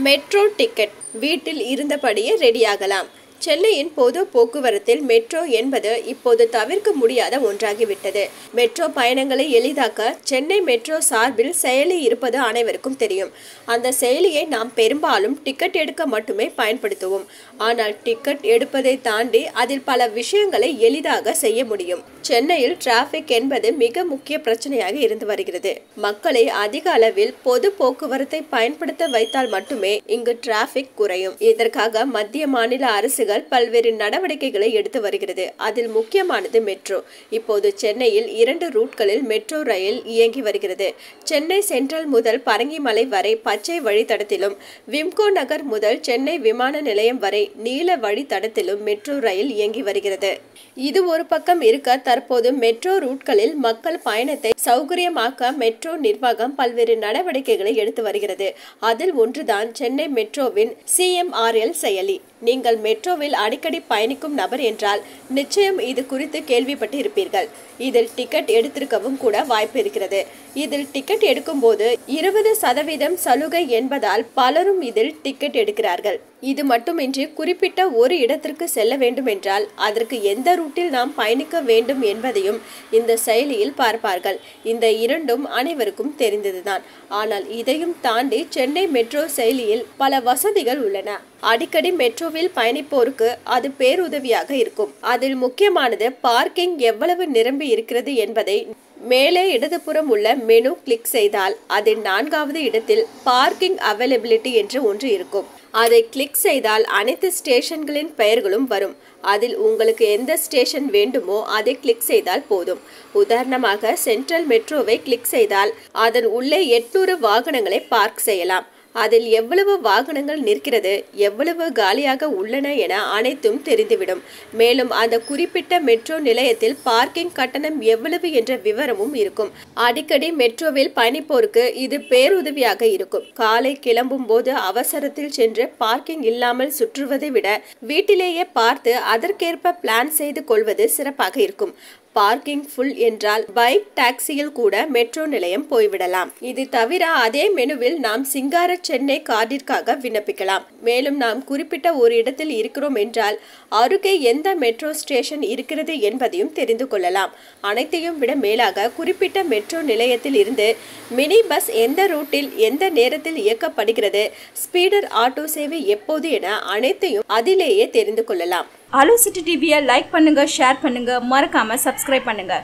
Metro ticket வீட்டில் இருந்தபடியே ரெடியாகலாம். சென்னையின் பொது போக்குவரத்தில் மெட்ரோ என்பது இப்போது தவிர்க்க முடியாத ஒன்றாகிவிட்டது. மெட்ரோ பயணங்களை எளிதாக்க சென்னை மெட்ரோ சார்பில் செயலி இருப்பது அனைவருக்கும் தெரியும். அந்த செயலியை நாம் பெரும்பாலும் டிக்கெட் எடுக்க மட்டுமே பயன்படுத்துவோம். ஆனால் டிக்கெட் எடுப்பதை தாண்டி அதில் பல விஷயங்களை எளிதாக செய்ய முடியும். சென்னையில் டிராபிக் என்பது மிக முக்கிய பிரச்சனையாக இருந்து வருகிறது. மக்களை அதிக அளவில் பொது போக்குவரத்தை பயன்படுத்த வைத்தால் மட்டுமே இங்கு டிராபிக் குறையும். இதற்காக மத்திய மாநில அரசுகள் பல்வேறு நடவடிக்கைகளை எடுத்து வருகிறது. அதில் முக்கியமானது மெட்ரோ. இப்போது சென்னையில் 2 ரூட்களில் மெட்ரோ ரயில் இயங்கி வருகிறது. சென்னை சென்ட்ரல் முதல் பரங்கிமலை வரை பச்சை வழித்தடத்திலும், விம்கோ நகர் முதல் சென்னை விமான நிலையம் வரை நீல வழித்தடத்திலும் மெட்ரோ ரயில் இயங்கி வருகிறது. இது ஒரு பக்கம் இருக்க, தற்போது மெட்ரோ ரூட்களில் மக்கள் பயணத்தை சௌகரியமாக்க மெட்ரோ நிர்வாகம் பல்வேறு நடவடிக்கைகளை எடுத்து வருகிறது. அதில் ஒன்றுதான் சென்னை மெட்ரோவின் CMRL செயலி. நீங்கள் மெட்ரோவில் அடிக்கடி பயணிக்கும் நபர் என்றால் நிச்சயம் இது குறித்து கேள்விப்பட்டு இருப்பீர்கள். இதில் டிக்கெட் எடுத்திருக்கவும் கூட வாய்ப்பு இருக்கிறது. இதில் டிக்கெட் எடுக்கும் போது 20% சலுகை என்பதால் பலரும் இதில் டிக்கெட் எடுக்கிறார்கள். இது மட்டுமின்றி குறிப்பிட்ட ஒரு இடத்திற்கு செல்ல வேண்டும் என்றால் அதற்கு எந்த ரூட்டில் நாம் பயணிக்க வேண்டும் என்பதையும் இந்த செயலியில் பார்ப்பார்கள். இந்த இரண்டும் அனைவருக்கும் தெரிந்ததுதான். ஆனால் இதையும் தாண்டி சென்னை மெட்ரோ செயலியில் பல வசதிகள் உள்ளன. அடிக்கடி மெட்ரோவில் பயணிப்போருக்கு அது பேருதவியாக இருக்கும். அதில் முக்கியமானது பார்க்கிங் எவ்வளவு நிரம்பி இருக்கிறது என்பதை மேலே இடதுபுறம் உள்ள மெனு கிளிக் செய்தால் அதில் 4வது இடத்தில் பார்க்கிங் அவைலபிலிட்டி என்று ஒன்று இருக்கும். அதை கிளிக் செய்தால் அனைத்து ஸ்டேஷன்களின் பெயர்களும் வரும். அதில் உங்களுக்கு எந்த ஸ்டேஷன் வேண்டுமோ அதை கிளிக் செய்தால் போதும். உதாரணமாக சென்ட்ரல் மெட்ரோவை கிளிக் செய்தால் அதன் உள்ளே 800 வாகனங்களை பார்க் செய்யலாம். அதில் எவ்வளவு வாகனங்கள் நிற்கிறது, எவ்வளவு காலியாக உள்ளன என அனைத்தும் தெரிந்துவிடும். மேலும் அந்த குறிப்பிட்ட மெட்ரோ நிலையத்தில் பார்க்கிங் கட்டணம் எவ்வளவு என்ற விவரமும் இருக்கும். அடிக்கடி மெட்ரோவில் பயணிப்போருக்கு இது பேருதவியாக இருக்கும். காலை கிளம்பும் போது அவசரத்தில் சென்று பார்க்கிங் இல்லாமல் சுற்றுவதை விட வீட்டிலேயே பார்த்து அதற்கேற்ப பிளான் செய்து கொள்வது சிறப்பாக இருக்கும். பார்க்கிங் ஃபுல் என்றால் பைக் டாக்ஸியில் கூட மெட்ரோ நிலையம் போய்விடலாம். இது தவிர அதே மெனுவில் நாம் சிங்கார சென்னை கார்டிற்காக விண்ணப்பிக்கலாம். மேலும் நாம் குறிப்பிட்ட ஒரு இடத்தில் இருக்கிறோம் என்றால் அருகே எந்த மெட்ரோ ஸ்டேஷன் இருக்கிறது என்பதையும் தெரிந்து கொள்ளலாம். அனைத்தையும் விட மேலாக குறிப்பிட்ட மெட்ரோ நிலையத்தில் இருந்து மினி பஸ் எந்த ரூட்டில் எந்த நேரத்தில் இயக்கப்படுகிறது, ஸ்பீடர் ஆட்டோ சேவை எப்போது என அனைத்தையும் அதிலேயே தெரிந்து கொள்ளலாம். அலோ சிட்டி டிவியை லைக் பண்ணுங்க, ஷேர் பண்ணுங்க, மறக்காம சப்ஸ்கிரைப் பண்ணுங்க.